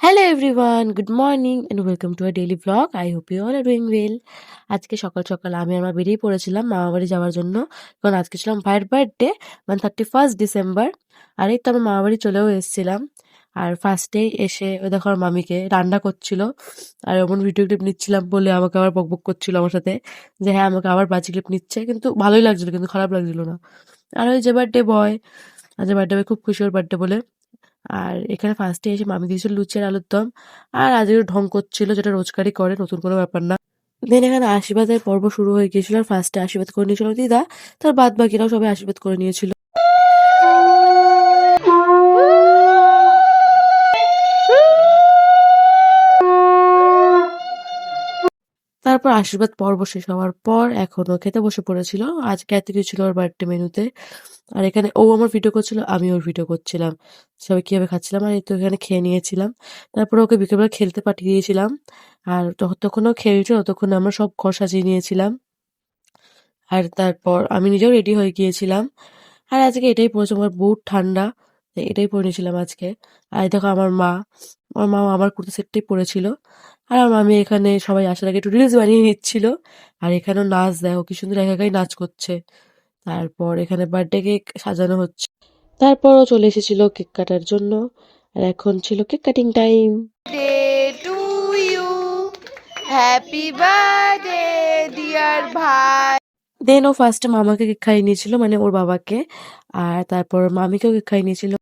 Hello everyone, good morning and welcome to a daily blog. I hope you all are doing well. আজকে সকাল সকাল আমি আর মা বেরিয়ে পড়েছিলাম মামাবাড়ি যাওয়ার জন্য। কারণ আজকে ছিল আমার ভাইয়ের বার্থডে, মানে 31st ডিসেম্বর। আর এই তো আমি মামাবাড়ি চলেও এসেছিলাম। আর ফার্স্টেই এসে ওই দেখো আমার মামিকে রান্না করছিল। আর এমন ভিডিও ক্লিপ নিচ্ছিলাম বলে আমাকে আবার বকবক করছিল আমার সাথে, যে হ্যাঁ আমাকে আবার বাজে ক্লিপ নিচ্ছে। কিন্তু ভালোই লাগছিল, কিন্তু খারাপ লাগছিল না। আর ওই যে বার্থডে বয়, আজ বার্থডে বয় খুব খুশি ওর বার্থডে বলে। আর এখানে ফার্স্টে এসে মামি দিয়েছিল লুচি আর আলুর দম। আর আজকে ঢং করছিল, যেটা রোজকারই করে, নতুন কোনো ব্যাপার না। দেন এখানে আশীর্বাদের পর্ব শুরু হয়ে গিয়েছিল। আর ফার্স্টে আশীর্বাদ করে নিয়েছিল দিদা, তার বাদ বাকিরাও সবাই আশীর্বাদ করে নিয়েছিল। তারপর আশীর্বাদ পর্ব শেষ হওয়ার পর এখনো খেতে বসে পড়েছিল। আজকে এত কিছু ছিল ওর বার্থডে মেনুতে। আর এখানে ও আমার ভিডিও করছিল, আমি ওর ভিডিও করছিলাম, সবাই কিভাবে খাচ্ছিলাম। আর এই তো এখানে খেয়ে নিয়েছিলাম। তারপর ওকে বিকেলবেলা খেলতে পাঠিয়ে দিয়েছিলাম। আর তখন ও খেলছিল, ততক্ষণ আমরা সব ঘর সাজিয়ে নিয়েছিলাম। আর তারপর আমি নিজেও রেডি হয়ে গিয়েছিলাম। আর আজকে এটাই পরেছি, আমার বহুত ঠান্ডা, তাই এটাই পরে নিয়েছিলাম আজকে। আর এই দেখো আমার মা আমার কুর্তা সেটটাই পরেছিল। আর আমার মামি এখানে সবাই আসার আগে একটু রিলস বানিয়ে নিচ্ছিল। আর এখানেও নাচ, দেখো কি সুন্দর একা একাই নাচ করছে। তারপর এখানে বার্থডে কেক সাজানো হচ্ছে। তারপরও চলে এসেছিল কেক কাটার জন্য। আর এখন ছিল cake cutting time. Day to you. Happy birthday, dear ভাই। দেন ও ফার্স্টে মামাকে কেক খাইয়ে নিয়েছিল, মানে ওর বাবাকে। আর তারপর মামিকেও কেক খাইয়ে নিয়েছিল।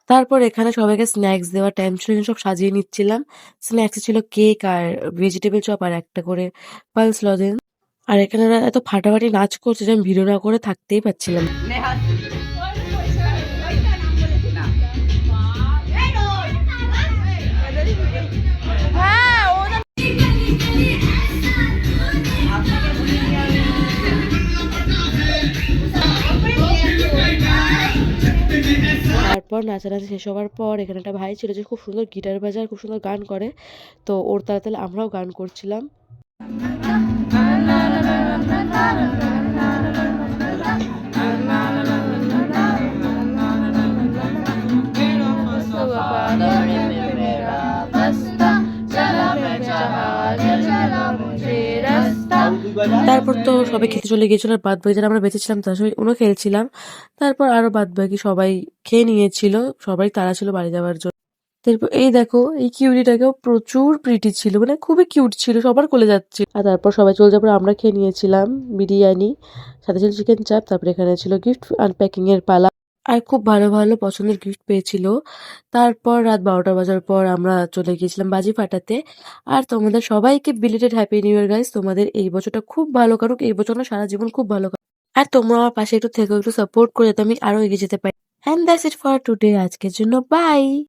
তারপর এখানে সবাইকে স্ন্যাক্স দেওয়ার টাইম ছিল, সব সাজিয়ে নিচ্ছিলাম। স্ন্যাক্সে ছিল কেক আর ভেজিটেবল চপ আর একটা করে পালস লজেন্স। আর এখানে ওরা এত ফাটাফাটি নাচ করছে যে আমি ভিডিও না করে থাকতেই পারছিলাম না। হ্যাঁ ও না। তারপর নাচানাচি শেষ হওয়ার পর এখানে একটা ভাই ছিল যে খুব সুন্দর গিটার বাজায়, খুব সুন্দর গান করে। তো ওর তালে তালে আমরাও গান করছিলাম। তারপর তো সবাই খেতে চলে গিয়েছিল, আর বাদ বাকি যারা আমরা বেঁচেছিলাম তার সবাই উনো খেলছিলাম। তারপর আরো বাদ বাকি সবাই খেয়ে নিয়েছিল, সবাই তারা ছিল বাড়ি যাওয়ার জন্য। তারপর এই দেখো এই কিউরিটাকেও প্রচুর প্রিটি ছিল, মানে খুবই কিউট ছিল, সবার কোলে যাচ্ছে। আর তারপর সবাই চলে যাওয়ার পর আমরা খেয়ে নিয়েছিলাম বিরিয়ানি, সাথে ছিল চিকেন চাপ। তারপর এখানে ছিল গিফট আনপ্যাকিং এর পালা। আর খুব ভালো ভালো পছন্দের গিফট পেয়েছিল। তারপর রাত 12টা বাজার পর আমরা চলে গিয়েছিলাম বাজি ফাটাতে। আর তোমাদের সবাইকে belated happy new year guys. তোমাদের এই বছরটা খুব ভালো কাটুক, এই বছর না সারা জীবন খুব ভালো কাটুক। আর তোমরা আমার পাশে একটু থেকো, একটু সাপোর্ট করে যাতে আমি আরো এগিয়ে যেতে পারি। And that's it for today, আজকের জন্য বাই।